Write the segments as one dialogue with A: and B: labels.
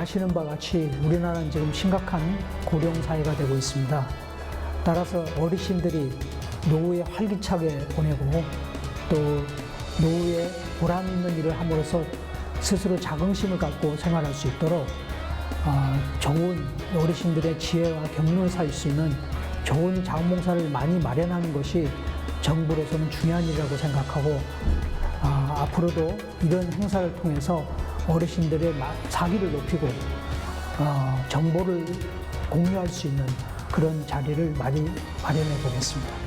A: 아시는 바와 같이 우리나라는 지금 심각한 고령 사회가 되고 있습니다. 따라서 어르신들이 노후에 활기차게 보내고 또 노후에 보람 있는 일을 함으로써 스스로 자긍심을 갖고 생활할 수 있도록 좋은 어르신들의 지혜와 경륜을 살 수 있는 좋은 자원봉사를 많이 마련하는 것이 정부로서는 중요한 일이라고 생각하고 앞으로도 이런 행사를 통해서 어르신들의 사기를 높이고 정보를 공유할 수 있는 그런 자리를 많이 마련해 보겠습니다.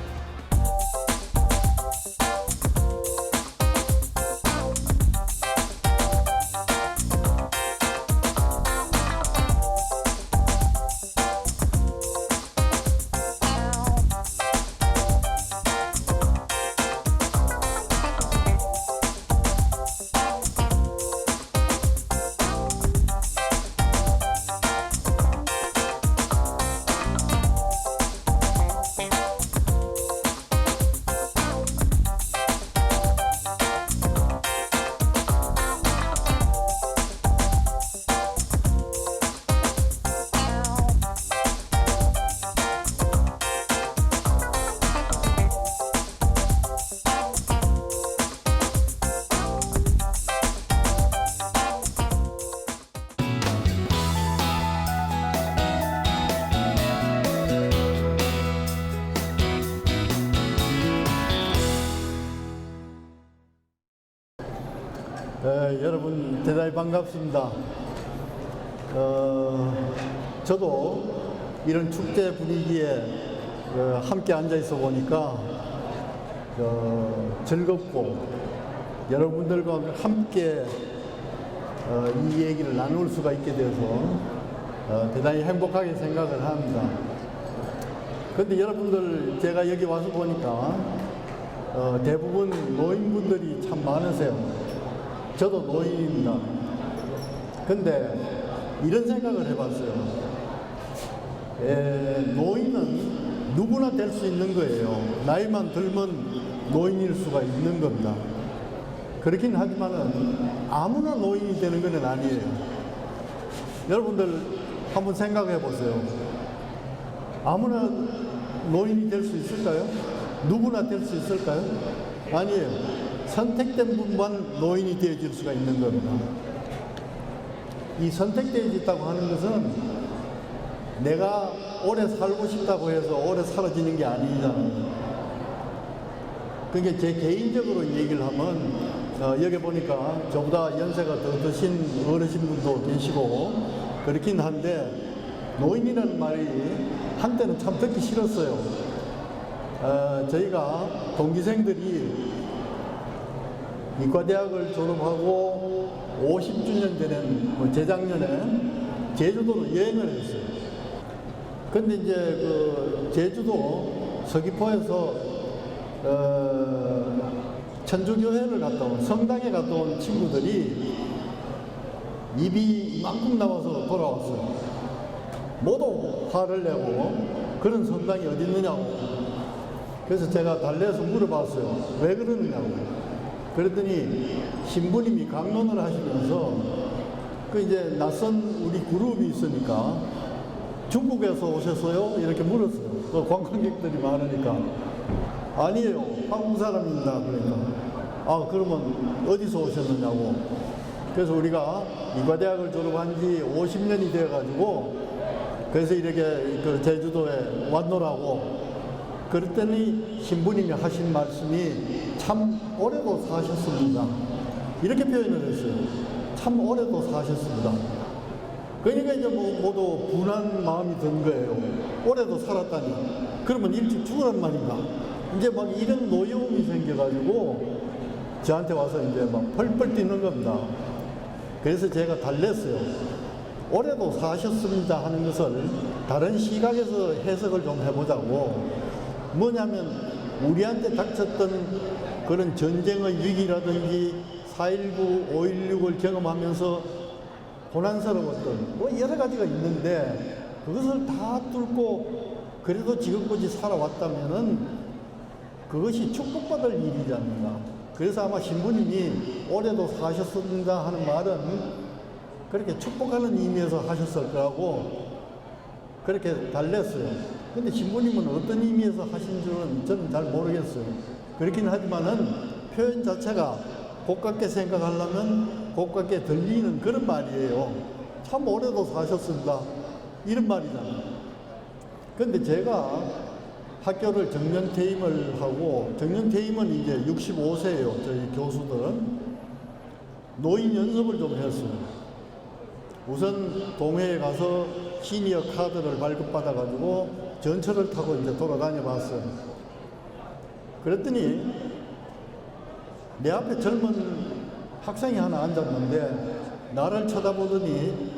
B: 여러분 대단히 반갑습니다. 저도 이런 축제 분위기에 함께 앉아 있어 보니까 즐겁고 여러분들과 함께 이 얘기를 나눌 수가 있게 되어서 대단히 행복하게 생각을 합니다. 그런데 여러분들 제가 여기 와서 보니까 대부분 노인분들이 참 많으세요. 저도 노인입니다. 근데 이런 생각을 해봤어요. 노인은 누구나 될 수 있는 거예요. 나이만 들면 노인일 수가 있는 겁니다. 그렇긴 하지만은 아무나 노인이 되는 건 아니에요. 여러분들 한번 생각해 보세요. 아무나 노인이 될 수 있을까요? 누구나 될 수 있을까요? 아니에요. 선택된 분만 노인이 되어질 수가 있는 겁니다. 이 선택되어졌다고 하는 것은 내가 오래 살고 싶다고 해서 오래 살아지는 게 아니잖아요. 그러니까 제 개인적으로 얘기를 하면 여기 보니까 저보다 연세가 더 드신 어르신분도 계시고 그렇긴 한데 노인이라는 말이 한때는 참 듣기 싫었어요. 저희가 동기생들이 이과대학을 졸업하고 50주년 되는 재작년에 제주도로 여행을 했어요. 근데 이제 그 제주도 서귀포에서 천주교회를 갔다 온 성당에 갔다 온 친구들이 입이 이만큼 나와서 돌아왔어요. 모두 화를 내고 그런 성당이 어디 있느냐고. 그래서 제가 달래서 물어봤어요. 왜 그러느냐고. 그랬더니 신부님이 강론을 하시면서 그 이제 낯선 우리 그룹이 있으니까 중국에서 오셨어요? 이렇게 물었어요. 그 관광객들이 많으니까 아니에요. 한국 사람입니다. 그러니까 그러면 어디서 오셨느냐고. 그래서 우리가 이과대학을 졸업한 지 50년이 되어 가지고 그래서 이렇게 그 제주도에 왔노라고. 그랬더니 신부님이 하신 말씀이 참 오래도 사셨습니다. 이렇게 표현을 했어요. 참 오래도 사셨습니다. 그러니까 이제 모두 분한 마음이 든 거예요. 오래도 살았다니. 그러면 일찍 죽으란 말인가? 이제 막 이런 노여움이 생겨가지고 저한테 와서 이제 막 펄펄 뛰는 겁니다. 그래서 제가 달랬어요. 오래도 사셨습니다 하는 것을 다른 시각에서 해석을 좀 해보자고. 뭐냐면 우리한테 닥쳤던 그런 전쟁의 위기라든지 4.19, 5.16을 경험하면서 고난스러웠던 여러 가지가 있는데 그것을 다 뚫고 그래도 지금까지 살아왔다면은 그것이 축복받을 일이지 않는가. 그래서 아마 신부님이 올해도 사셨습니다 하는 말은 그렇게 축복하는 의미에서 하셨을 거라고 그렇게 달랬어요. 근데 신부님은 어떤 의미에서 하신 줄은 저는 잘 모르겠어요. 그렇긴 하지만은 표현 자체가 고깝게 생각하려면 고깝게 들리는 그런 말이에요. 참 오래도 사셨습니다. 이런 말이잖아요. 근데 제가 학교를 정년퇴임을 하고, 정년퇴임은 이제 65세예요. 저희 교수들은. 노인 연습을 좀 했어요. 우선 동해에 가서 시니어 카드를 발급받아가지고 전철을 타고 이제 돌아다녀 봤어요. 그랬더니 내 앞에 젊은 학생이 하나 앉았는데 나를 쳐다보더니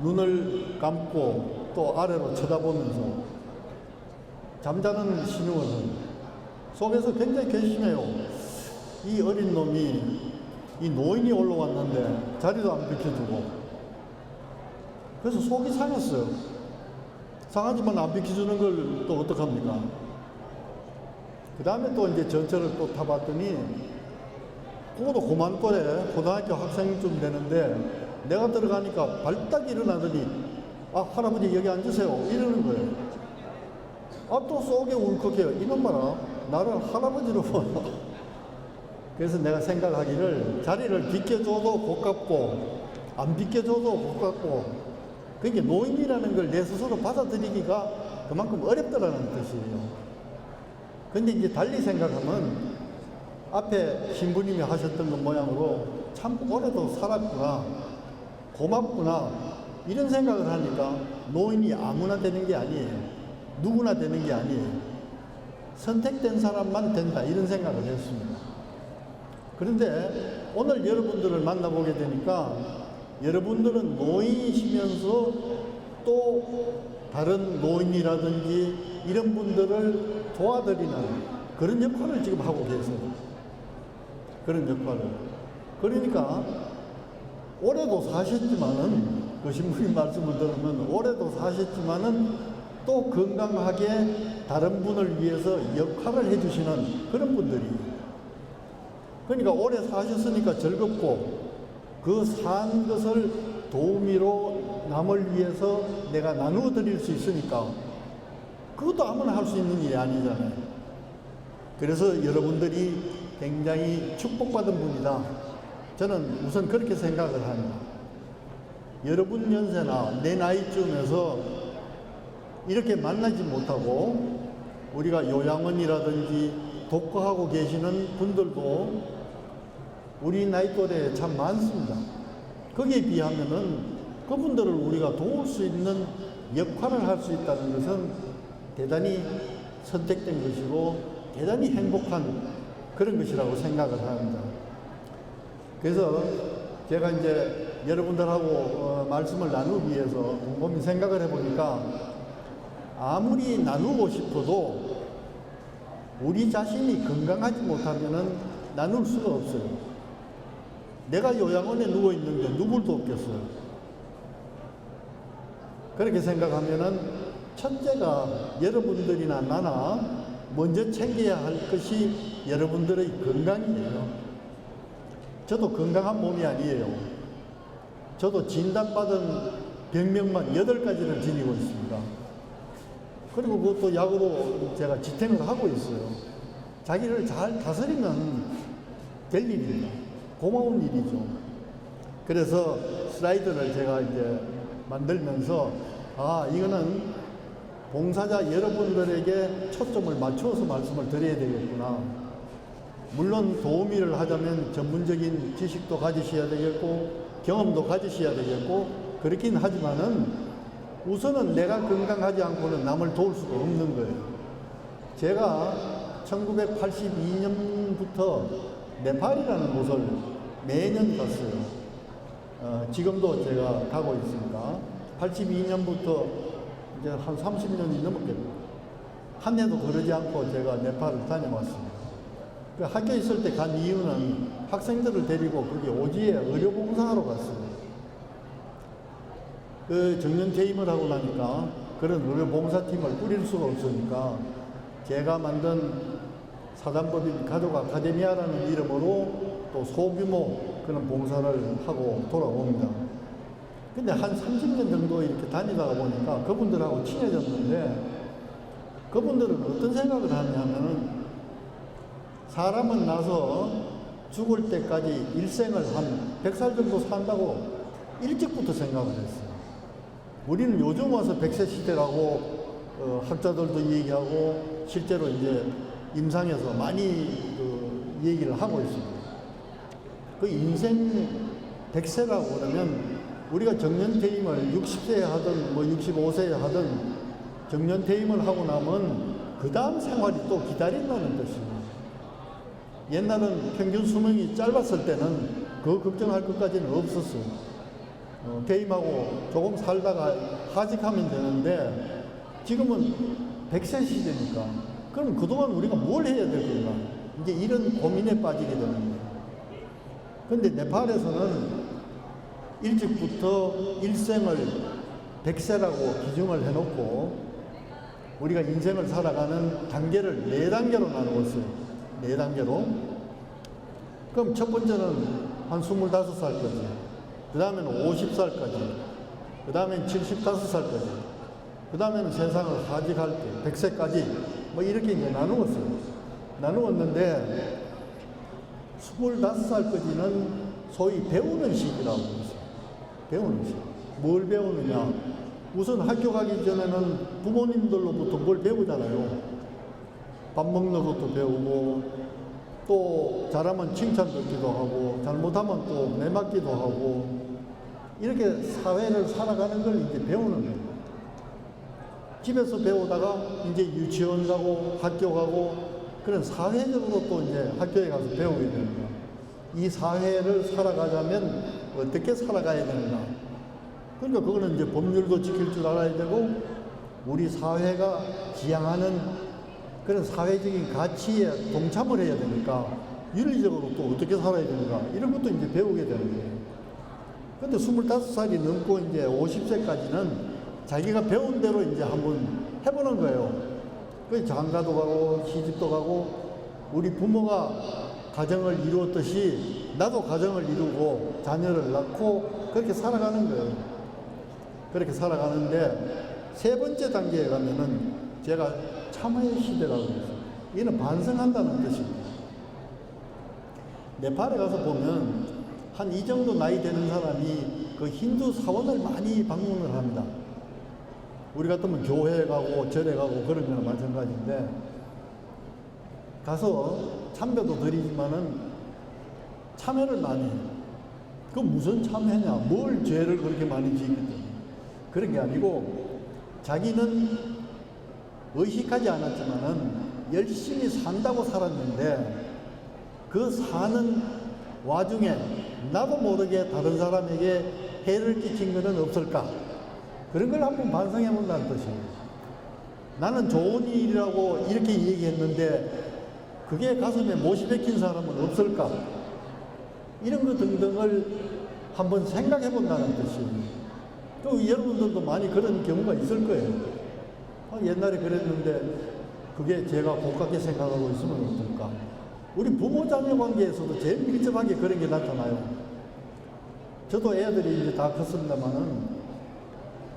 B: 눈을 감고 또 아래로 쳐다보면서 잠자는 신용을 속에서 굉장히 괘씸해요. 이 어린 놈이 이 노인이 올라왔는데 자리도 안 비켜주고, 그래서 속이 상했어요. 상하지만 안 비켜주는 걸 또 어떡합니까? 그 다음에 또 이제 전철을 또 타봤더니 그것도 고만 또래 고등학교 학생쯤 되는데 내가 들어가니까 발딱 일어나더니 아 할아버지 여기 앉으세요 이러는 거예요. 아 또 속에 울컥해요. 이놈 봐라 나를 할아버지로 보여. 그래서 내가 생각하기를 자리를 비켜줘도 고깝고 안 비켜줘도 고깝고, 그게 노인이라는 걸 내 스스로 받아들이기가 그만큼 어렵다라는 뜻이에요. 근데 이제 달리 생각하면 앞에 신부님이 하셨던 것 모양으로 참 오래도 살았구나, 고맙구나, 이런 생각을 하니까 노인이 아무나 되는 게 아니에요. 누구나 되는 게 아니에요. 선택된 사람만 된다, 이런 생각을 했습니다. 그런데 오늘 여러분들을 만나보게 되니까 여러분들은 노인이시면서 또 다른 노인이라든지 이런 분들을 도와드리는 그런 역할을 지금 하고 계세요. 그런 역할을. 그러니까 올해도 사셨지만은, 그 신부님 말씀을 들으면 올해도 사셨지만은 또 건강하게 다른 분을 위해서 역할을 해주시는 그런 분들이. 그러니까 오래 사셨으니까 즐겁고 그 산 것을 도우미로 남을 위해서 내가 나누어 드릴 수 있으니까 그것도 아무나 할 수 있는 일이 아니잖아요. 그래서 여러분들이 굉장히 축복받은 분이다. 저는 우선 그렇게 생각을 합니다. 여러분 연세나 내 나이쯤에서 이렇게 만나지 못하고 우리가 요양원이라든지 독거하고 계시는 분들도 우리 나이 또래에 참 많습니다. 거기에 비하면은 그분들을 우리가 도울 수 있는 역할을 할 수 있다는 것은 대단히 선택된 것이고 대단히 행복한 그런 것이라고 생각을 합니다. 그래서 제가 이제 여러분들하고 말씀을 나누기 위해서 곰곰이 생각을 해보니까 아무리 나누고 싶어도 우리 자신이 건강하지 못하면은 나눌 수가 없어요. 내가 요양원에 누워 있는데 누굴 돕겠어요? 그렇게 생각하면은 첫째가 여러분들이나 나나 먼저 챙겨야 할 것이 여러분들의 건강이에요. 저도 건강한 몸이 아니에요. 저도 진단받은 병명만 8가지를 지니고 있습니다. 그리고 그것도 약으로 제가 지탱을 하고 있어요. 자기를 잘 다스리면 될 일입니다. 고마운 일이죠. 그래서 슬라이드를 제가 이제 만들면서 이거는 봉사자 여러분들에게 초점을 맞추어서 말씀을 드려야 되겠구나. 물론 도우미를 하자면 전문적인 지식도 가지셔야 되겠고 경험도 가지셔야 되겠고 그렇긴 하지만은 우선은 내가 건강하지 않고는 남을 도울 수가 없는 거예요. 제가 1982년부터 네팔이라는 곳을 매년 갔어요. 지금도 제가 가고 있습니다. 82년부터 이제 한 30년이 넘었겠네요. 한 해도 그러지 않고 제가 네팔을 다녀왔습니다. 그 학교에 있을 때 간 이유는 학생들을 데리고 거기 오지에 의료봉사하러 갔어요. 그 정년퇴임을 하고 나니까 그런 의료봉사팀을 꾸릴 수가 없으니까 제가 만든 사단법인 가족 아카데미아라는 이름으로 또 소규모 그런 봉사를 하고 돌아옵니다. 근데 한 30년 정도 이렇게 다니다가 보니까 그분들하고 친해졌는데 그분들은 어떤 생각을 하냐면은 사람은 나서 죽을 때까지 일생을 한 100살 정도 산다고 일찍부터 생각을 했어요. 우리는 요즘 와서 100세 시대라고 학자들도 얘기하고 실제로 이제 임상에서 많이 얘기를 하고 있습니다. 그 인생 100세라고 그러면 우리가 정년퇴임을 60세에 하든 뭐 65세에 하든 정년퇴임을 하고 나면 그 다음 생활이 또 기다린다는 뜻입니다. 옛날은 평균 수명이 짧았을 때는 그 걱정할 것까지는 없었어요. 퇴임하고 조금 살다가 하직하면 되는데 지금은 100세 시대니까 그럼 그동안 우리가 뭘 해야 될까? 이제 이런 고민에 빠지게 되는 거예요. 근데 네팔에서는 일찍부터 일생을 100세라고 기준을 해놓고 우리가 인생을 살아가는 단계를 4단계로 나누었어요. 4단계로. 그럼 첫 번째는 한 25살까지, 그 다음에는 50살까지, 그 다음엔 75살까지, 그 다음에는 세상을 하직할 때 100세까지 뭐 이렇게 이제 나누었어요. 나누었는데 25살까지는 소위 배우는 시기라고 했어요. 배우는 시기. 뭘 배우느냐? 우선 학교 가기 전에는 부모님들로부터 뭘 배우잖아요. 밥 먹는 것도 배우고, 또 잘하면 칭찬 듣기도 하고, 잘못하면 또 매맞기도 하고, 이렇게 사회를 살아가는 걸 이제 배우는 거예요. 집에서 배우다가 이제 유치원 가고, 학교 가고, 그런 사회적으로 또 이제 학교에 가서 배우게 되는 거예요. 이 사회를 살아가자면 어떻게 살아가야 되는가. 그러니까 그거는 이제 법률도 지킬 줄 알아야 되고 우리 사회가 지향하는 그런 사회적인 가치에 동참을 해야 되니까 윤리적으로 또 어떻게 살아야 되는가 이런 것도 이제 배우게 되는 거예요. 근데 25살이 넘고 이제 50세까지는 자기가 배운 대로 이제 한번 해보는 거예요. 그 장가도 가고 시집도 가고 우리 부모가 가정을 이루었듯이 나도 가정을 이루고 자녀를 낳고 그렇게 살아가는 거예요. 그렇게 살아가는데 세 번째 단계에 가면은 제가 참회의 시대라고 했어요. 이는 반성한다는 뜻입니다. 네팔에 가서 보면 한 이 정도 나이 되는 사람이 그 힌두 사원을 많이 방문을 합니다. 우리 같으면 교회 가고 절에 가고 그런 거나 마찬가지인데 가서 참배도 드리지만은 참회를 많이 해요. 그 무슨 참회냐? 뭘 죄를 그렇게 많이 지겠다. 그런 게 아니고 자기는 의식하지 않았지만은 열심히 산다고 살았는데 그 사는 와중에 나도 모르게 다른 사람에게 해를 끼친 것은 없을까? 그런 걸 한번 반성해 본다는 뜻이에요. 나는 좋은 일이라고 이렇게 얘기했는데 그게 가슴에 못이 박힌 사람은 없을까? 이런 것 등등을 한번 생각해 본다는 뜻이에요. 또 여러분들도 많이 그런 경우가 있을 거예요. 옛날에 그랬는데 그게 제가 고깝게 생각하고 있으면 어떨까? 우리 부모 자녀 관계에서도 제일 밀접하게 그런 게 나타나요. 저도 애들이 이제 다 컸습니다만은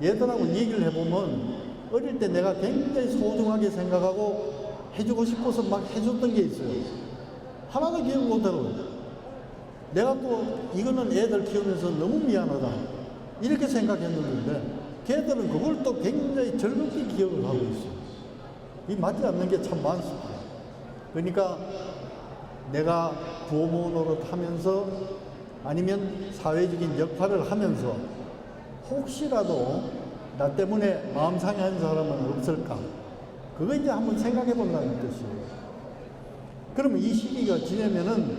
B: 얘들하고 얘기를 해보면 어릴 때 내가 굉장히 소중하게 생각하고 해주고 싶어서 막 해줬던 게 있어요. 하나도 기억 못하고 내가 또 이거는 애들 키우면서 너무 미안하다 이렇게 생각했는데 걔들은 그걸 또 굉장히 즐겁게 기억을 하고 있어요. 이 맞지 않는 게 참 많습니다. 그러니까 내가 부모 노릇하면서 아니면 사회적인 역할을 하면서 혹시라도 나 때문에 마음 상해한 사람은 없을까? 그거 이제 한번 생각해 본다는 뜻이에요. 그러면 이 시기가 지나면은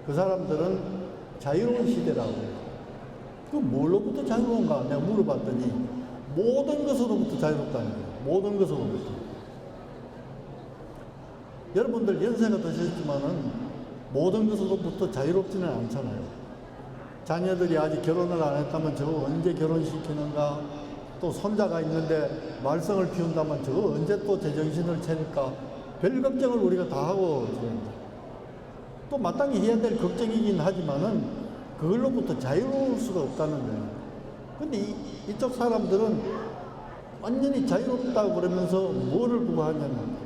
B: 그 사람들은 자유로운 시대라고 해요. 그 뭘로부터 자유로운가? 내가 물어봤더니 모든 것으로부터 자유롭다는 거예요. 모든 것으로부터. 여러분들 연세가 드셨지만은 모든 것으로부터 자유롭지는 않잖아요. 자녀들이 아직 결혼을 안 했다면 저거 언제 결혼시키는가? 또 손자가 있는데 말썽을 피운다면 저거 언제 또 제정신을 차릴까? 별 걱정을 우리가 다 하고 또 마땅히 해야 될 걱정이긴 하지만은 그걸로부터 자유로울 수가 없다는 거예요. 근데 이쪽 사람들은 완전히 자유롭다고 그러면서 뭐를 구하냐면,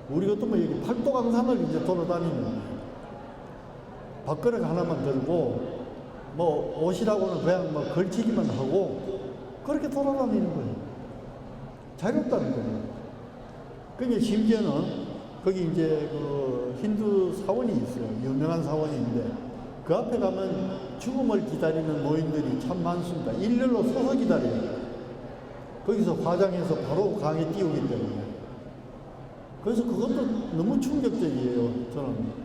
B: 우리 같으면 여기 팔도강산을 이제 돌아다니는 거예요. 밥그릇 하나만 들고, 뭐 옷이라고는 그냥 뭐 걸치기만 하고, 그렇게 돌아다니는 거예요. 자유롭다는 거예요. 그러니까 심지어는 거기 이제 그 힌두 사원이 있어요. 유명한 사원인데, 그 앞에 가면 죽음을 기다리는 노인들이 참 많습니다. 일렬로 서서 기다려요. 거기서 화장해서 바로 강에 띄우기 때문에. 그래서 그것도 너무 충격적이에요, 저는.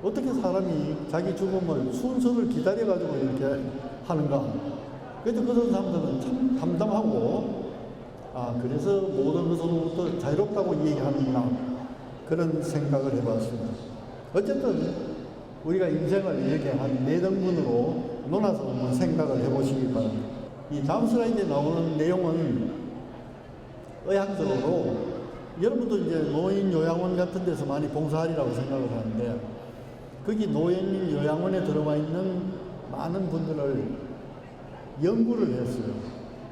B: 어떻게 사람이 자기 죽음을 순서를 기다려가지고 이렇게 하는가. 그래서 그런 사람들은 참 담담하고, 아, 그래서 모든 것으로부터 자유롭다고 얘기하는구나. 그런 생각을 해봤습니다. 어쨌든, 우리가 인생을 이렇게 한 네 등분으로 논아서 한번 생각을 해보시기 바랍니다. 이 다음 슬라이드에 나오는 내용은 의학적으로 여러분도 이제 노인 요양원 같은 데서 많이 봉사하리라고 생각을 하는데, 거기 노인 요양원에 들어와 있는 많은 분들을 연구를 했어요.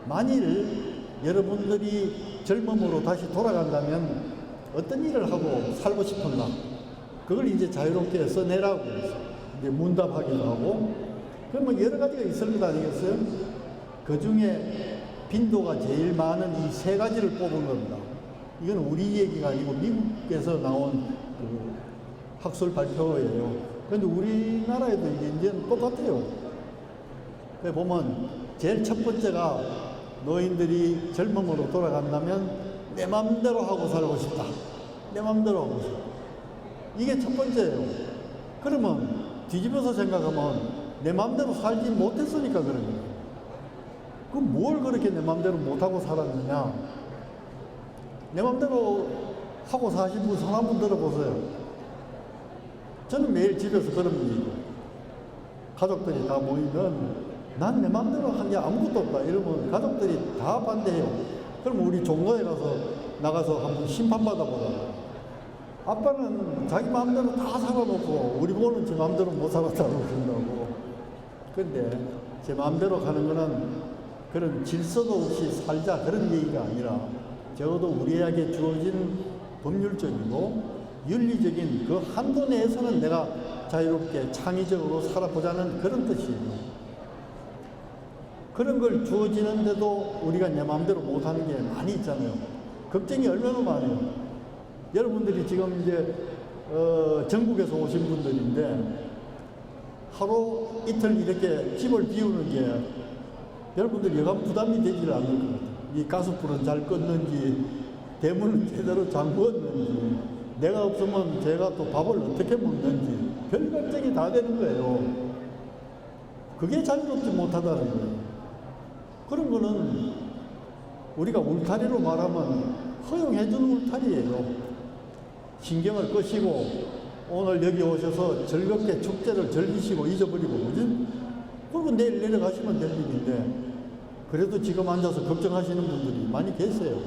B: 만일 여러분들이 젊음으로 다시 돌아간다면 어떤 일을 하고 살고 싶은가? 그걸 이제 자유롭게 써내라고 그랬어요. 이제 문답하기도 하고. 그러면 여러 가지가 있을 것 아니겠어요? 그 중에 빈도가 제일 많은 이 세 가지를 뽑은 겁니다. 이건 우리 얘기가 아니고 미국에서 나온 그 학술 발표예요. 그런데 우리나라에도 이제 똑같아요. 보면 제일 첫 번째가 노인들이 젊음으로 돌아간다면 내 맘대로 하고 살고 싶다. 내 맘대로 하고 싶다. 이게 첫 번째예요. 그러면 뒤집어서 생각하면 내 맘대로 살지 못했으니까 그런 거예요. 그럼 뭘 그렇게 내 맘대로 못하고 살았느냐? 내 맘대로 하고 사신 분 손 한번 들어보세요. 저는 매일 집에서 그런 분이에요. 가족들이 다 모이면 난 내 맘대로 한 게 아무것도 없다 이러면 가족들이 다 반대해요. 그럼 우리 종로에 나가서 한번 심판받아보자. 아빠는 자기 마음대로 다 살아놓고 우리 보는 제 마음대로 못 살았다고 그런다고. 근데 제 마음대로 가는 거는 그런 질서도 없이 살자 그런 얘기가 아니라, 적어도 우리에게 주어진 법률적이고 윤리적인 그 한도 내에서는 내가 자유롭게 창의적으로 살아보자는 그런 뜻이에요. 그런 걸 주어지는데도 우리가 내 마음대로 못하는 게 많이 있잖아요. 걱정이 얼마나 많아요. 여러분들이 지금 이제 전국에서 오신 분들인데 하루 이틀 이렇게 집을 비우는 게 여러분들 여간 부담이 되질 않을 것 같아요. 이 가스불은 잘 껐는지, 대문은 제대로 잠그었는지, 내가 없으면 제가 또 밥을 어떻게 먹는지 별 걱정이 다 되는 거예요. 그게 자유롭지 못하다는 거예요. 그런 거는 우리가 울타리로 말하면 허용해주는 울타리예요. 신경을 끄시고 오늘 여기 오셔서 즐겁게 축제를 즐기시고 잊어버리고, 그지? 그리고 내일 내려가시면 될 일인데, 그래도 지금 앉아서 걱정하시는 분들이 많이 계세요.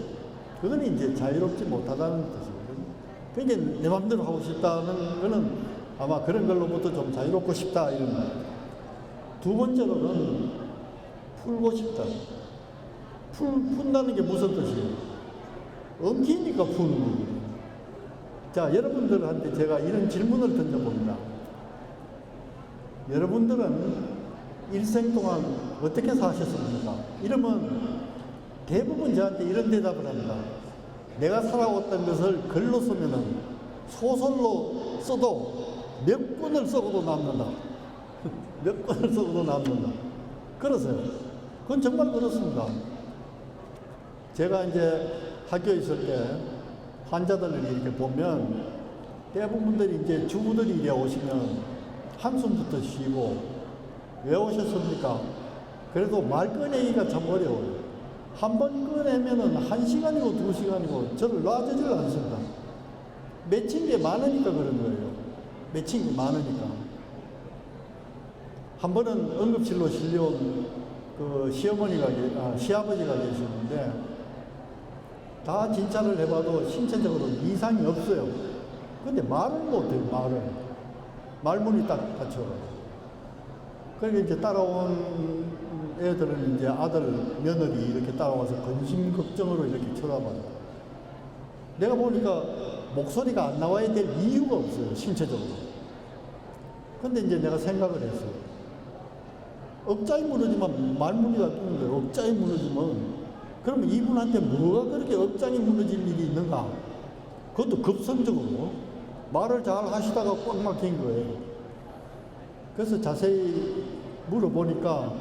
B: 그건 이제 자유롭지 못하다는 뜻이거든요. 그러니까 내 마음대로 하고 싶다는 거는 아마 그런 걸로부터 좀 자유롭고 싶다 이런 말. 두 번째로는 풀고 싶다. 푼다는 게 무슨 뜻이에요? 엉키니까 푸는 거거든요. 자, 여러분들한테 제가 이런 질문을 던져봅니다. 여러분들은 일생 동안 어떻게 사셨습니까? 이러면 대부분 저한테 이런 대답을 합니다. 내가 살아왔던 것을 글로 쓰면은 소설로 써도 몇 권을 써도 남는다. 몇 권을 써도 남는다. 그러세요. 그건 정말 그렇습니다. 제가 이제 학교에 있을 때 환자들을 이렇게 보면 대부분들이 이제 주부들이 이래 오시면 한숨부터 쉬고, 왜 오셨습니까? 그래도 말 꺼내기가 참 어려워요. 한 번 꺼내면은 1시간이고 2시간이고 저를 놔주질 않습니다. 맺힌 게 많으니까 그런 거예요. 맺힌 게 많으니까. 한 번은 응급실로 실려온 그 시아버지가 계시는데, 다 진찰을 해봐도 신체적으로 이상이 없어요. 근데 말을 못해요, 말을. 말문이 딱 닫혀가지고. 그러니까 이제 따라온 애들은 이제 아들, 며느리 이렇게 따라와서 근심 걱정으로 이렇게 쳐다봐요. 내가 보니까 목소리가 안 나와야 될 이유가 없어요, 신체적으로. 근데 이제 내가 생각을 했어요. 억자에 무너지면 말문이가 뜨는 거예요. 억자에 무너지면. 그러면 이분한테 뭐가 그렇게 억장이 무너질 일이 있는가? 그것도 급성적으로. 말을 잘 하시다가 꽉 막힌 거예요. 그래서 자세히 물어보니까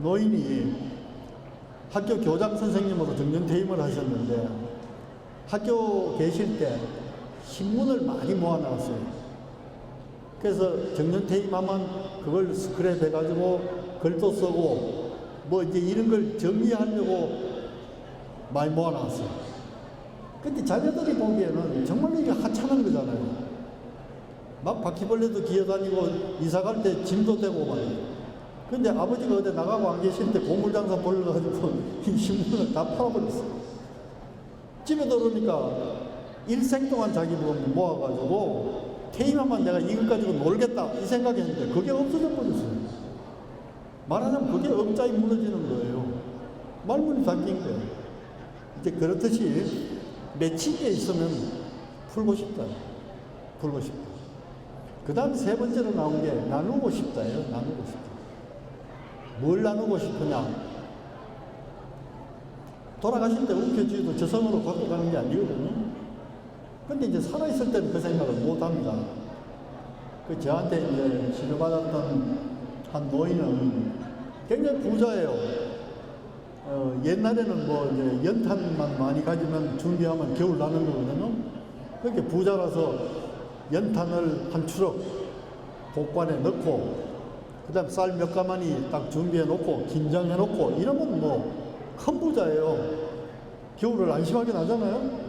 B: 노인이 학교 교장 선생님으로 정년퇴임을 하셨는데 학교 계실 때 신문을 많이 모아놨어요. 그래서 정년퇴임하면 그걸 스크랩 해가지고 글도 쓰고 뭐 이제 이런 걸 정리하려고 많이 모아놨어요. 근데 자녀들이 보기에는 정말로 이게 하찮은 거잖아요. 막 바퀴벌레도 기어다니고 이사 갈 때 짐도 되고 말이에요. 근데 아버지가 어디 나가고 안 계실 때 고물장사 벌려가지고 이 신문을 다 팔아버렸어요. 집에 들어오니까 일생 동안 자기 돈 모아가지고 퇴임하면 내가 이것 가지고 놀겠다 이 생각했는데 그게 없어져 버렸어요. 말하자면 그게 억자에 무너지는 거예요. 말문이 닫힌 거예요. 이제 그렇듯이 맺힌 게 있으면 풀고 싶다. 풀고 싶다. 그 다음 세 번째로 나온 게 나누고 싶다예요. 나누고 싶다. 뭘 나누고 싶으냐? 돌아가실 때 움켜쥐어도 저 성으로 갖고 가는 게 아니거든요. 근데 이제 살아있을 때는 그 생각을 못 합니다. 그 저한테 이제 치료받았던 한 노인은 굉장히 부자예요. 옛날에는 뭐 이제 연탄만 많이 가지면 준비하면 겨울 나는 거거든요. 그렇게 부자라서 연탄을 한 추럭 복관에 넣고 그 다음 쌀 몇 가마니 딱 준비해 놓고 김장해 놓고 이러면 뭐 큰 부자예요. 겨울을 안심하게 나잖아요.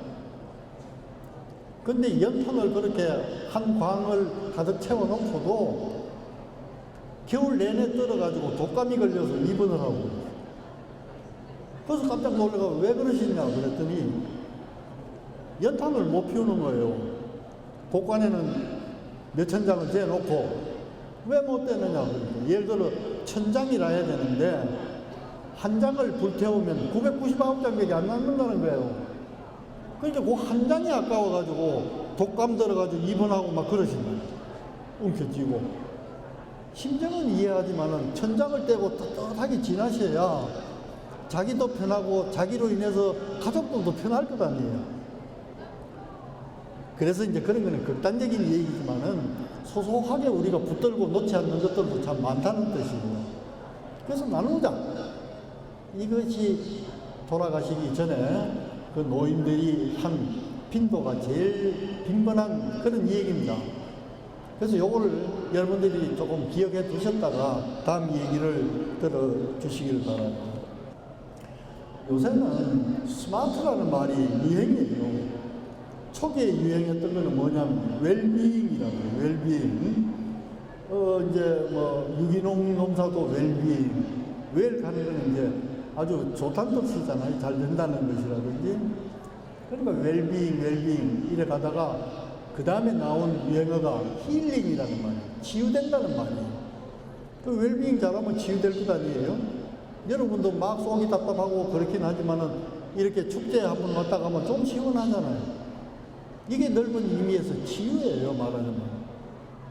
B: 근데 연탄을 그렇게 한 광을 가득 채워 놓고도 겨울 내내 떨어가지고 독감이 걸려서 입원을 하고 그래서 깜짝 놀라가 왜 그러시냐 그랬더니 연탄을 못 피우는 거예요. 복관에는 몇천 장을 재놓고 왜 못 되느냐 그러니까 예를 들어 1000장이라 해야 되는데 한 장을 불태우면 999장밖에 안 남는다는 거예요. 그러니까 그 한 장이 아까워가지고 독감 들어가지고 입원하고 막 그러신다. 움켜쥐고 심정은 이해하지만은 1000장을 떼고 떳떳하게 지나셔야 자기도 편하고 자기로 인해서 가족들도 편할 것 아니에요. 그래서 이제 그런 거는 극단적인 얘기지만은 소소하게 우리가 붙들고 놓지 않는 것들도 참 많다는 뜻이에요. 그래서 나누자. 이것이 돌아가시기 전에 그 노인들이 한 빈도가 제일 빈번한 그런 얘기입니다. 그래서 요거를 여러분들이 조금 기억해 두셨다가 다음 얘기를 들어주시길 바랍니다. 요새는 스마트라는 말이 유행이에요. 초기에 유행했던 거는 뭐냐면 웰비잉이라고요. 웰비잉. 이제 뭐 유기농 농사도 웰비잉. 웰 가는 거는 이제 아주 좋다는 뜻이잖아요. 잘 된다는 것이라든지. 그러니까 웰비잉 이래 가다가 그 다음에 나온 유행어가 힐링이라는 말이에요. 치유된다는 말이에요. 그 웰비잉 잘하면 치유될 것 아니에요? 여러분도 막 속이 답답하고 그렇긴 하지만은 이렇게 축제에 한번 왔다 가면 좀 시원하잖아요. 이게 넓은 의미에서 치유예요, 말하자면.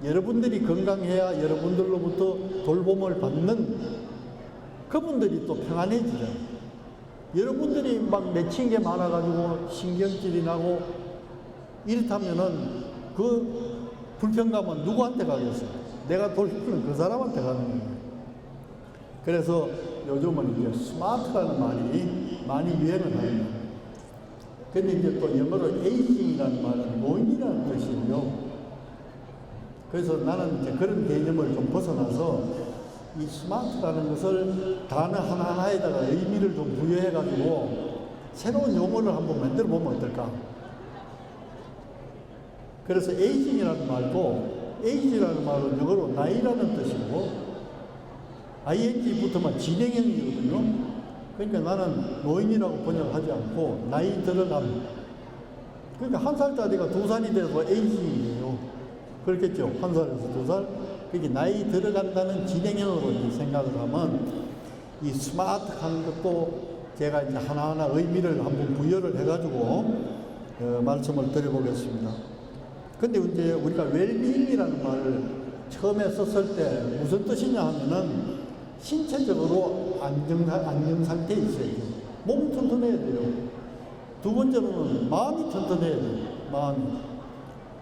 B: 여러분들이 건강해야 여러분들로부터 돌봄을 받는 그분들이 또 평안해지잖아요. 여러분들이 막 맺힌 게 많아가지고 신경질이 나고 이렇다면은 그 불편감은 누구한테 가겠어요? 내가 돌보는 그 사람한테 가는 거예요. 그래서 요즘은 이제 스마트라는 말이 많이 유행을 합니다. 근데 이제 또 영어로 에이징이라는 말은 노인이라는 뜻이에요. 그래서 나는 이제 그런 개념을 좀 벗어나서 이 스마트라는 것을 단어 하나하나에다가 의미를 좀 부여해가지고 새로운 용어를 한번 만들어 보면 어떨까? 그래서 에이징이라는 말도 에이지라는 말은 영어로 나이라는 뜻이고 ing 붙으면 진행형이거든요. 그러니까 나는 노인이라고 번역하지 않고 나이 들어감. 그러니까 1살짜리가 2살이 돼서 에이징이에요. 그렇겠죠. 1살에서 2살. 그게 나이 들어간다는 진행형으로 이제 생각을 하면 이 스마트한 것도 제가 이제 하나하나 의미를 한번 부여를 해가지고 말씀을 드려보겠습니다. 근데 이제 우리가 웰빙이라는 말을 처음에 썼을 때 무슨 뜻이냐 하면은 신체적으로 안정 상태에 있어야 돼요. 몸이 튼튼해야 돼요. 두 번째로는 마음이 튼튼해야 돼요. 마음이.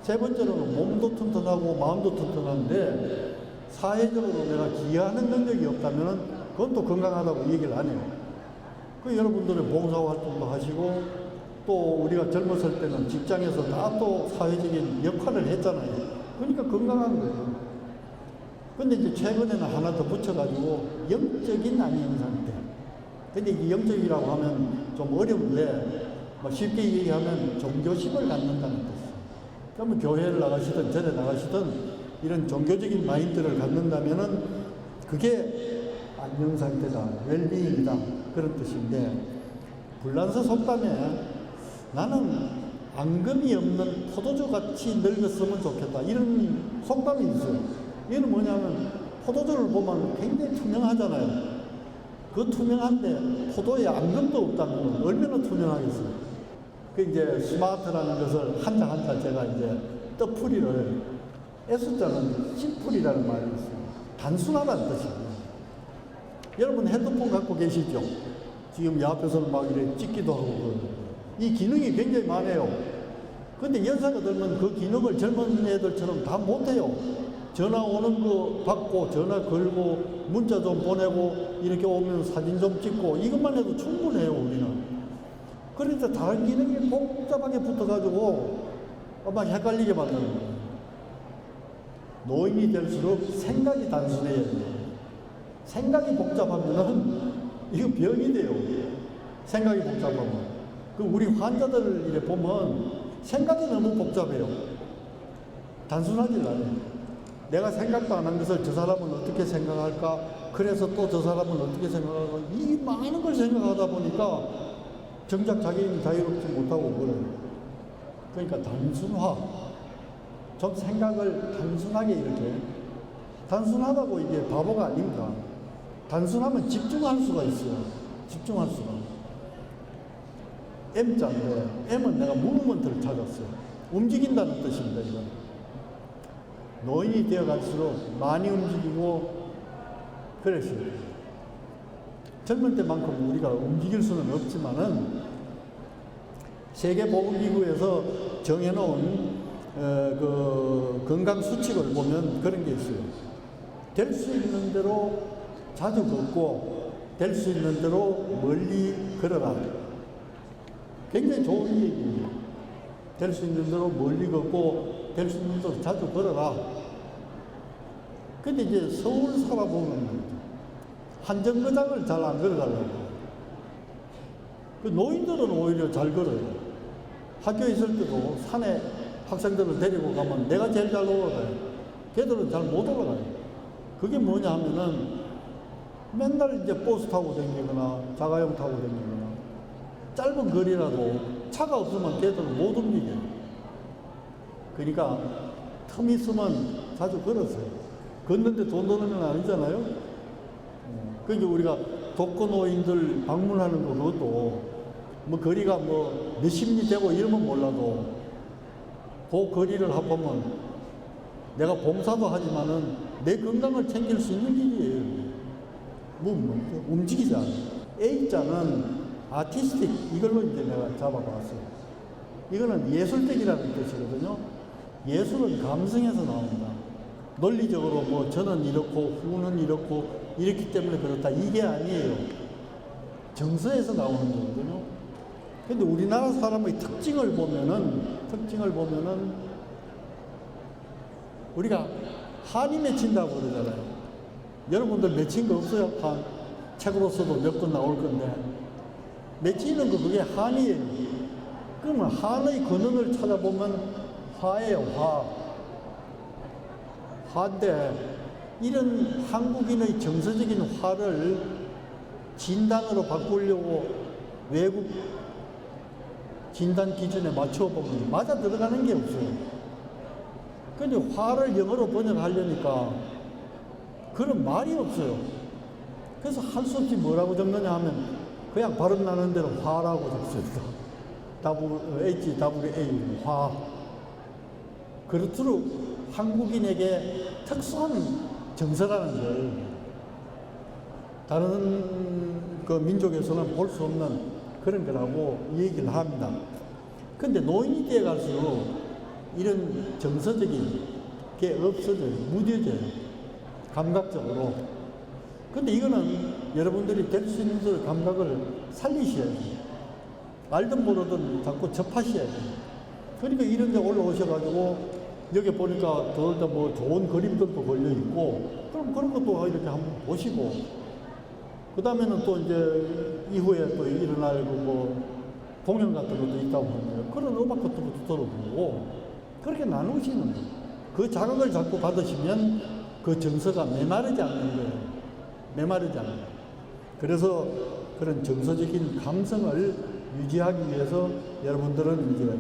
B: 세 번째로는 몸도 튼튼하고 마음도 튼튼한데 사회적으로 내가 기여하는 능력이 없다면은 그건 또 건강하다고 얘기를 안 해요. 그 여러분들은 봉사활동도 하시고 또 우리가 젊었을 때는 직장에서 다 또 사회적인 역할을 했잖아요. 그러니까 건강한 거예요. 근데 이제 최근에는 하나 더 붙여가지고 영적인 안녕 상태. 근데 이게 영적이라고 하면 좀 어려운데 뭐 쉽게 얘기하면 종교심을 갖는다는 뜻이에요. 그러면 교회를 나가시든 절에 나가시든 이런 종교적인 마인드를 갖는다면은 그게 안녕 상태다, 웰빙이다 그런 뜻인데 불란서 속담에 나는 앙금이 없는 포도주 같이 늙었으면 좋겠다 이런 속담이 있어요. 이건 뭐냐면 포도주를 보면 굉장히 투명하잖아요. 그 투명한데 포도에 앙금도 없다면 얼마나 투명하겠어요. 그 이제 스마트라는 것을 한자 한자 제가 이제 뜻풀이를 S자는 심플이라는 말이 있어요. 단순하다는 뜻이에요. 여러분 핸드폰 갖고 계시죠? 지금 옆에서는 막 이렇게 찍기도 하고 이 기능이 굉장히 많아요. 근데 연세가 들면 그 기능을 젊은 애들처럼 다 못해요. 전화 오는 거 받고 전화 걸고 문자 좀 보내고 이렇게 오면 사진 좀 찍고 이것만 해도 충분해요 우리는. 그러니까 다른 기능이 복잡하게 붙어가지고 막 헷갈리게 만드는 거예요. 노인이 될수록 생각이 단순해야 돼요. 생각이 복잡하면은 이거 병이 돼요. 생각이 복잡하면. 그 우리 환자들을 이렇게 보면 생각이 너무 복잡해요. 단순하지 않아요. 내가 생각도 안 한 것을 저 사람은 어떻게 생각할까? 그래서 또 저 사람은 어떻게 생각할까? 이 많은 걸 생각하다 보니까 정작 자기는 자유롭지 못하고 그래요. 그러니까 단순화. 좀 생각을 단순하게 이렇게. 단순하다고 이게 바보가 아닙니다. 단순하면 집중할 수가 있어요. 집중할 수가. M자인데 M은 내가 무브먼트를 찾았어요. 움직인다는 뜻입니다. 이건. 노인이 되어갈수록 많이 움직이고 그랬어요. 젊을 때만큼 우리가 움직일 수는 없지만은 세계보건기구에서 정해놓은 그 건강 수칙을 보면 그런 게 있어요. 될 수 있는 대로 자주 걷고 될 수 있는 대로 멀리 걸어라. 굉장히 좋은 얘기예요. 될 수 있는 대로 멀리 걷고 될 수 있는 대로 자주 걸어라. 근데 이제 서울 살아보면 한정거장을 잘 안 걸어가려고. 그 노인들은 오히려 잘 걸어요. 학교에 있을 때도 산에 학생들을 데리고 가면 내가 제일 잘 올라가요. 걔들은 잘 못 올라가요. 그게 뭐냐 하면은 맨날 이제 버스 타고 다니거나 자가용 타고 다니거나 짧은 거리라도 차가 없으면 걔들은 못 움직여요. 그러니까 틈 있으면 자주 걸었어요. 걷는데 돈 드는 건 아니잖아요. 그러니까 우리가 독거노인들 방문하는 거 그것도 뭐 거리가 뭐 몇십 리 되고 이러면 몰라도 그 거리를 합하면 내가 봉사도 하지만은 내 건강을 챙길 수 있는 길이에요. 뭐 움직이자. A자는 아티스틱 이걸로 이제 내가 잡아봤어요. 이거는 예술적이라는 뜻이거든요. 예술은 감성에서 나온다. 논리적으로 뭐 저는 이렇고 후는 이렇고 이렇기 때문에 그렇다 이게 아니에요. 정서에서 나오는 거거든요. 근데 우리나라 사람의 특징을 보면은 우리가 한이 맺힌다고 그러잖아요. 여러분들 맺힌 거 없어요? 한 책으로서도 몇 권 나올 건데 맺히는 거 그게 한이에요. 그러면 한의 근원을 찾아보면 화예요. 화인데 이런 한국인의 정서적인 화를 진단으로 바꾸려고 외국 진단 기준에 맞춰보면 맞아 들어가는 게 없어요. 근데 화를 영어로 번역하려니까 그런 말이 없어요. 그래서 할 수 없이 뭐라고 적느냐 하면 그냥 발음 나는 대로 화라고 적습니다. HWA, 화. 그렇도록 한국인에게 특수한 정서라는 걸 다른 그 민족에서는 볼 수 없는 그런 거라고 얘기를 합니다. 근데 노인이 되어 갈수록 이런 정서적인 게 없어져요. 무뎌져요. 감각적으로. 근데 이거는 여러분들이 될 수 있는 대로 감각을 살리셔야 돼요. 알든 모르든 자꾸 접하셔야 돼요. 그러니까 이런 데 올라오셔가지고 여기 보니까 더더 뭐 좋은 그림들도 걸려 있고 그럼 그런 것도 이렇게 한번 보시고 그 다음에는 또 이제 이후에 또 일어날 뭐 공연 같은 것도 있다고 하는데 그런 음악 같은 것도 들어보고 그렇게 나누시는 거예요. 그 자극을 자꾸 받으시면 그 정서가 메마르지 않는 거예요. 메마르지 않는 거예요. 그래서 그런 정서적인 감성을 유지하기 위해서 여러분들은 이제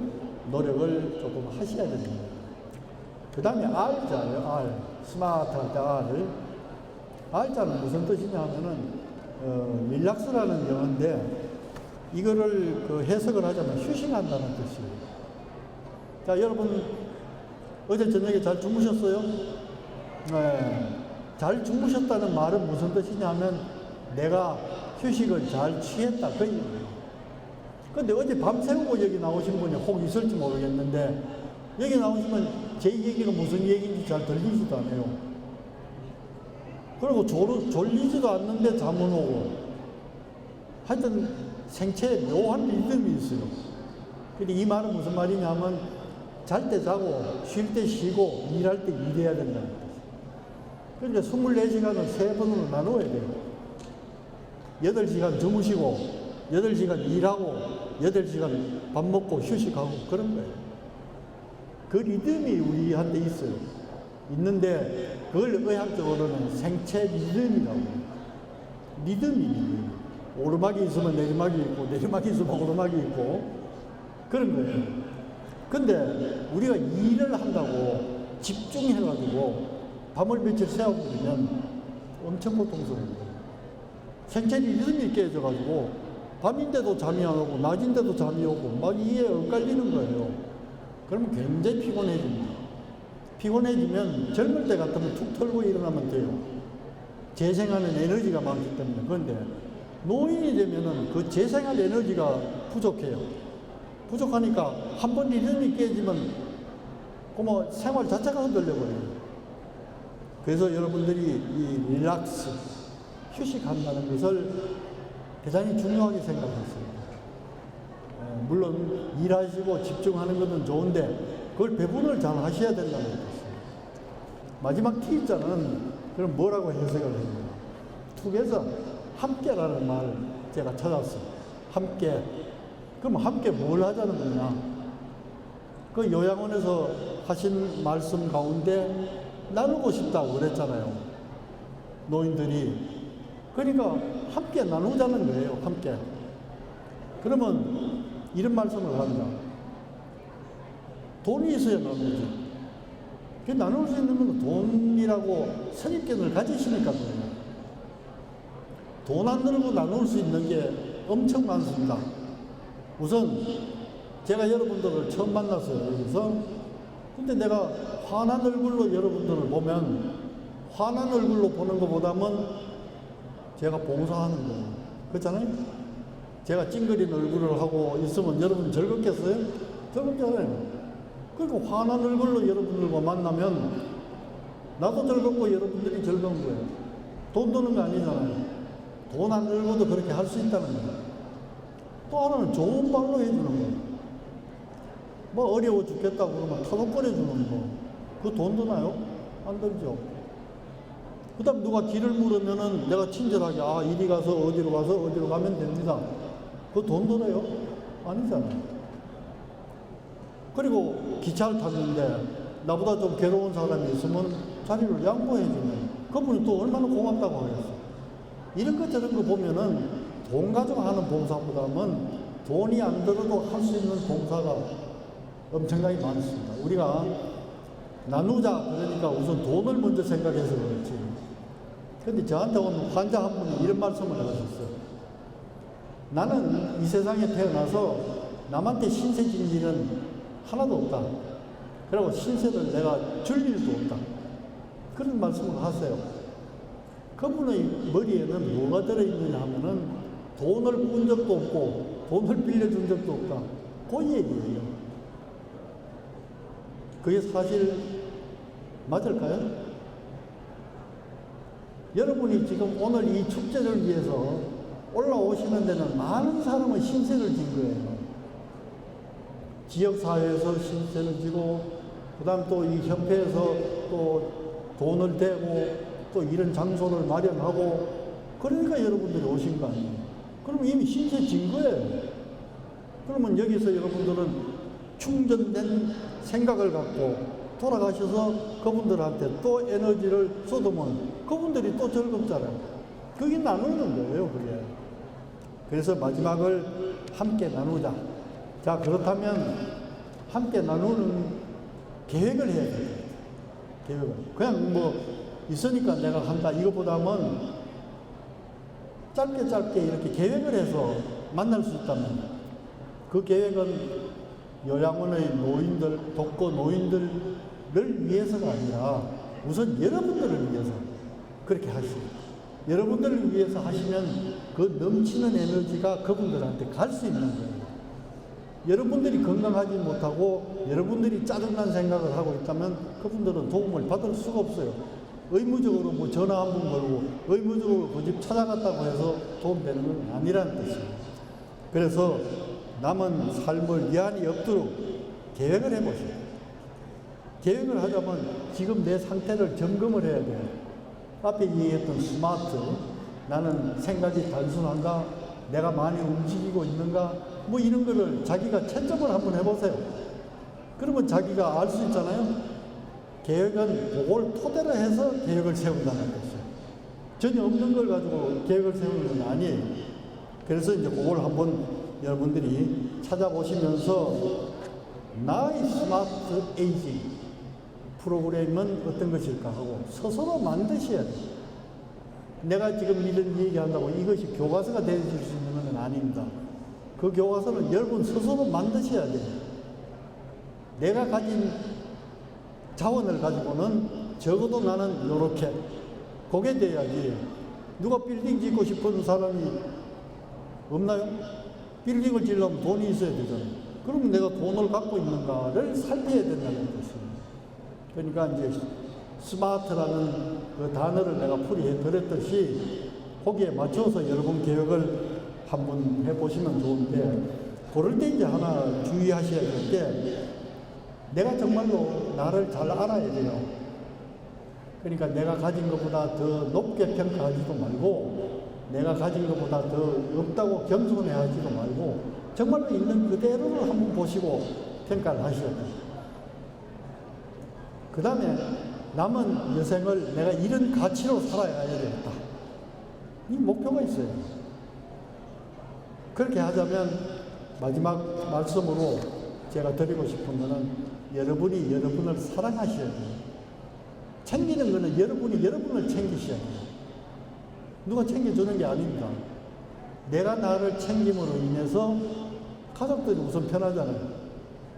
B: 노력을 조금 하셔야 됩니다. 그 다음에 R자예요. R. 스마트할 때 R. R자는 무슨 뜻이냐 하면은 릴락스라는 영어인데 이거를 그 해석을 하자면 휴식한다는 뜻이에요. 자, 여러분 어제 저녁에 잘 주무셨어요? 네. 잘 주무셨다는 말은 무슨 뜻이냐 하면 내가 휴식을 잘 취했다 그 얘기예요. 근데 어제 밤새우고 여기 나오신 분이 혹 있을지 모르겠는데 여기 나오시면 제 얘기가 무슨 얘기인지 잘 들리지도 않아요. 그리고 졸리지도 않는데 잠은 오고 하여튼 생체에 묘한 리듬이 있어요. 근데 이 말은 무슨 말이냐면 잘 때 자고 쉴 때 쉬고 일할 때 일해야 된다는 거죠. 그러니까 24시간을 3번으로 나눠야 돼요. 8시간 주무시고 8시간 일하고 8시간 밥 먹고 휴식하고 그런 거예요. 그 리듬이 우리한테 있어요. 있는데 그걸 의학적으로는 생체 리듬이라고 해요. 리듬이 오르막이 있으면 내리막이 있고 내리막이 있으면 오르막이 있고 그런 거예요. 근데 우리가 일을 한다고 집중해가지고 밤을 며칠 새우고 그러면 엄청 고통스러워요. 생체 리듬이 깨져가지고 밤인데도 잠이 안 오고 낮인데도 잠이 오고 막 이에 엇갈리는 거예요. 그러면 굉장히 피곤해집니다. 피곤해지면 젊을 때 같으면 툭 털고 일어나면 돼요. 재생하는 에너지가 많기 때문에. 그런데 노인이 되면은 그 재생할 에너지가 부족해요. 부족하니까 한 번 리듬이 깨지면 뭐 생활 자체가 흔들려버려요. 그래서 여러분들이 이 릴락스, 휴식한다는 것을 대단히 중요하게 생각했습니다. 물론 일하시고 집중하는 것은 좋은데 그걸 배분을 잘 하셔야 된다는 뜻이에요. 마지막 T자는 그럼 뭐라고 해석을 했냐. 투게서 함께라는 말 제가 찾았어요. 함께. 그럼 함께 뭘 하자는 거냐. 그 요양원에서 하신 말씀 가운데 나누고 싶다고 그랬잖아요. 노인들이. 그러니까 함께 나누자는 거예요. 함께. 그러면 이런 말씀을 합니다. 돈이 있어야 나누지. 그 나눌 수 있는 건 돈이라고 선입견을 가지시니까 그래요. 돈 안 들고 나눌 수 있는 게 엄청 많습니다. 우선 제가 여러분들을 처음 만났어요. 여기서. 근데 내가 환한 얼굴로 여러분들을 보면 환한 얼굴로 보는 것보다는 제가 봉사하는 거예요. 그렇잖아요? 제가 찡그린 얼굴을 하고 있으면 여러분 즐겁겠어요? 즐겁잖아요. 그러니까 환한 얼굴로 여러분들과 만나면 나도 즐겁고 여러분들이 즐거운 거예요. 돈 드는 거 아니잖아요. 돈 안 들고도 그렇게 할 수 있다는 거예요. 또 하나는 좋은 말로 해주는 거예요. 뭐 어려워 죽겠다고 그러면 터벅거려 주는 거. 그거 돈 드나요? 안 들죠. 그 다음 누가 길을 물으면은 내가 친절하게 이리 가서 어디로 가면 됩니다. 그거 돈 들어요? 아니잖아요. 그리고 기차를 탔는데 나보다 좀 괴로운 사람이 있으면 자리를 양보해주면 그분이 또 얼마나 고맙다고 하겠어. 이런 것 저런 거 보면은 돈 가지고 하는 봉사보다는 돈이 안 들어도 할 수 있는 봉사가 엄청나게 많습니다. 우리가 나누자 그러니까 우선 돈을 먼저 생각해서 그렇지. 근데 저한테 온 환자 한 분이 이런 말씀을 하셨어요. 나는 이 세상에 태어나서 남한테 신세 진 일은 하나도 없다. 그리고 신세를 내가 줄 일도 없다. 그런 말씀을 하세요. 그분의 머리에는 뭐가 들어있느냐 하면은 돈을 꾼 적도 없고 돈을 빌려준 적도 없다. 그 얘기예요. 그게 사실 맞을까요? 여러분이 지금 오늘 이 축제를 위해서 올라오시는 데는 많은 사람은 신세를 진 거예요. 지역사회에서 신세를 지고, 그 다음 또 이 협회에서 또 돈을 대고, 또 이런 장소를 마련하고, 그러니까 여러분들이 오신 거 아니에요. 그러면 이미 신세 진 거예요. 그러면 여기서 여러분들은 충전된 생각을 갖고 돌아가셔서 그분들한테 또 에너지를 쏟으면 그분들이 또 즐겁잖아요. 그게 나누는 거예요, 그게. 그래서 마지막을 함께 나누자. 자, 그렇다면 함께 나누는 계획을 해야 돼요. 계획을. 그냥 뭐 있으니까 내가 한다 이거보다는 짧게 이렇게 계획을 해서 만날 수 있다면 그 계획은 요양원의 노인들, 독거 노인들을 위해서가 아니라 우선 여러분들을 위해서 그렇게 하시고, 여러분들을 위해서 하시면 그 넘치는 에너지가 그분들한테 갈 수 있는 거예요. 여러분들이 건강하지 못하고 여러분들이 짜증난 생각을 하고 있다면 그분들은 도움을 받을 수가 없어요. 의무적으로 뭐 전화 한 번 걸고 의무적으로 그 집 찾아갔다고 해서 도움되는 건 아니라는 뜻이에요. 그래서 남은 삶을 위안이 없도록 계획을 해보세요. 계획을 하자면 지금 내 상태를 점검을 해야 돼요. 앞에 얘기했던 스마트, 나는 생각이 단순한가, 내가 많이 움직이고 있는가, 뭐 이런 거를 자기가 채점을 한번 해보세요. 그러면 자기가 알 수 있잖아요. 계획은 그걸 토대로 해서 계획을 세운다는 것이에요. 전혀 없는 걸 가지고 계획을 세우는 건 아니에요. 그래서 이제 그걸 한번 여러분들이 찾아보시면서 나의 스마트 에이징 프로그램은 어떤 것일까 하고 스스로 만드셔야 돼요. 내가 지금 이런 얘기한다고 이것이 교과서가 되어질 수 있는 건 아닙니다. 그 교과서는 여러분 스스로 만드셔야 돼요. 내가 가진 자원을 가지고는 적어도 나는 이렇게 그게 돼야지. 누가 빌딩 짓고 싶은 사람이 없나요? 빌딩을 지으려면 돈이 있어야 되잖아요. 그럼 내가 돈을 갖고 있는가를 살펴야 된다는 뜻입니다. 그러니까 이제 스마트라는 그 단어를 내가 풀이해 드렸듯이 거기에 맞춰서 여러분 계획을 한번 해보시면 좋은데, 그럴 때 이제 하나 주의하셔야 될 게, 내가 정말로 나를 잘 알아야 돼요. 그러니까 내가 가진 것보다 더 높게 평가하지도 말고, 내가 가진 것보다 더 없다고 겸손해하지도 말고, 정말로 있는 그대로를 한번 보시고 평가를 하셔야 돼요. 그 다음에 남은 여생을 내가 이런 가치로 살아야 되겠다. 이 목표가 있어요. 그렇게 하자면 마지막 말씀으로 제가 드리고 싶은 거는 여러분이 여러분을 사랑하셔야 돼요. 챙기는 거는 여러분이 여러분을 챙기셔야 돼요. 누가 챙겨주는 게 아닙니다. 내가 나를 챙김으로 인해서 가족들이 우선 편하잖아요.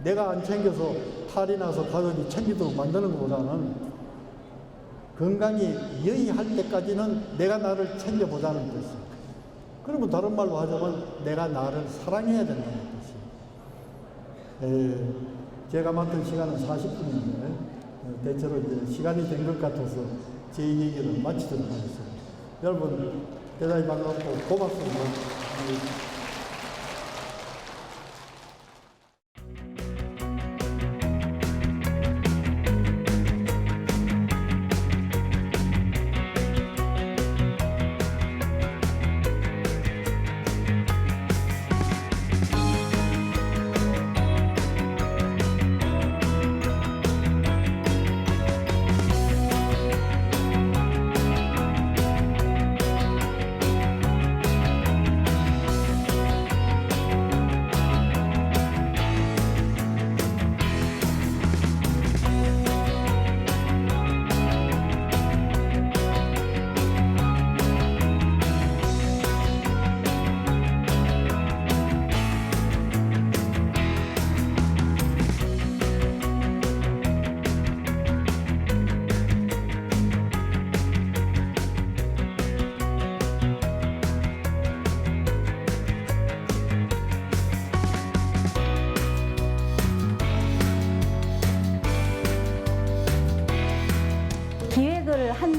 B: 내가 안 챙겨서 탈이 나서 가족이 챙기도록 만드는 것보다는 건강이 여의할 때까지는 내가 나를 챙겨보자는 뜻이에요. 그러면 다른 말로 하자면 내가 나를 사랑해야 된다는 뜻이에요. 제가 맡은 시간은 40분인데 대체로 이제 시간이 된 것 같아서 제 얘기를 마치도록 하겠습니다. 여러분 대단히 반갑고 고맙습니다.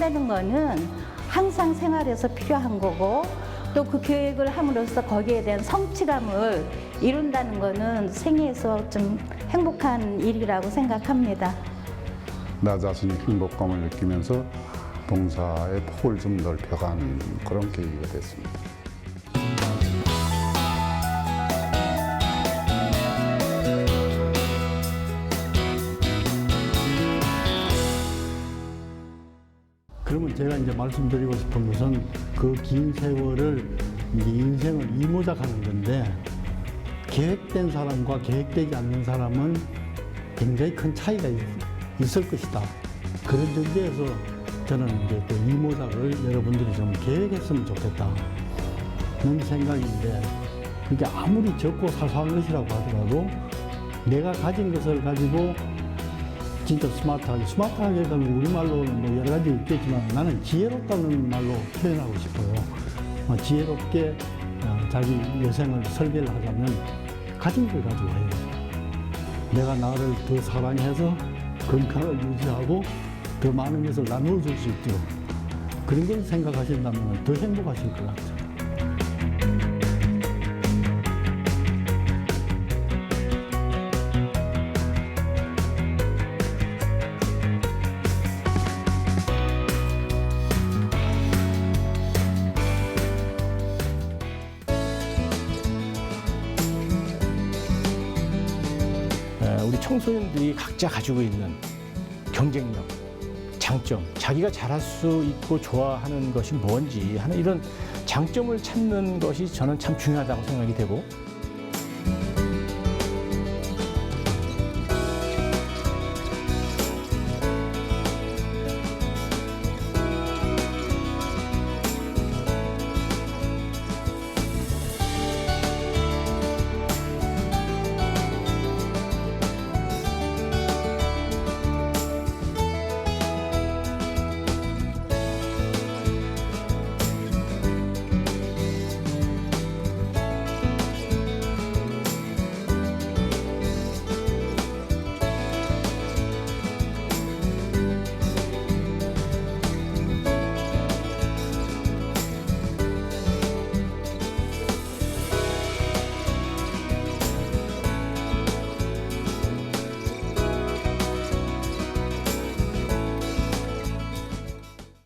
C: 계획한다는 거는 항상 생활에서 필요한 거고 또 그 계획을 함으로써 거기에 대한 성취감을 이룬다는 거는 생애에서 좀 행복한 일이라고 생각합니다.
D: 나 자신이 행복감을 느끼면서 봉사의 폭을 좀 넓혀간 그런 계기가 됐습니다.
B: 그러면 제가 이제 말씀드리고 싶은 것은 그 긴 세월을 이제 인생을 이모작하는 건데 계획된 사람과 계획되지 않는 사람은 굉장히 큰 차이가 있을 것이다. 그런 전제에서 저는 이제 그 이모작을 여러분들이 좀 계획했으면 좋겠다는 생각인데 그게 아무리 적고 사소한 것이라고 하더라도 내가 가진 것을 가지고 진짜 스마트하게 가면 우리말로는 뭐 여러 가지 있겠지만 나는 지혜롭다는 말로 표현하고 싶어요. 지혜롭게 자기 여생을 설계를 하자면 가진 걸 가지고 해요. 내가 나를 더 사랑해서 건강을 유지하고 더 많은 것을 나눠줄 수 있도록 그런 걸 생각하신다면 더 행복하실 것 같아요.
E: 우리 청소년들이 각자 가지고 있는 경쟁력, 장점, 자기가 잘할 수 있고 좋아하는 것이 뭔지 하는 이런 장점을 찾는 것이 저는 참 중요하다고 생각이 되고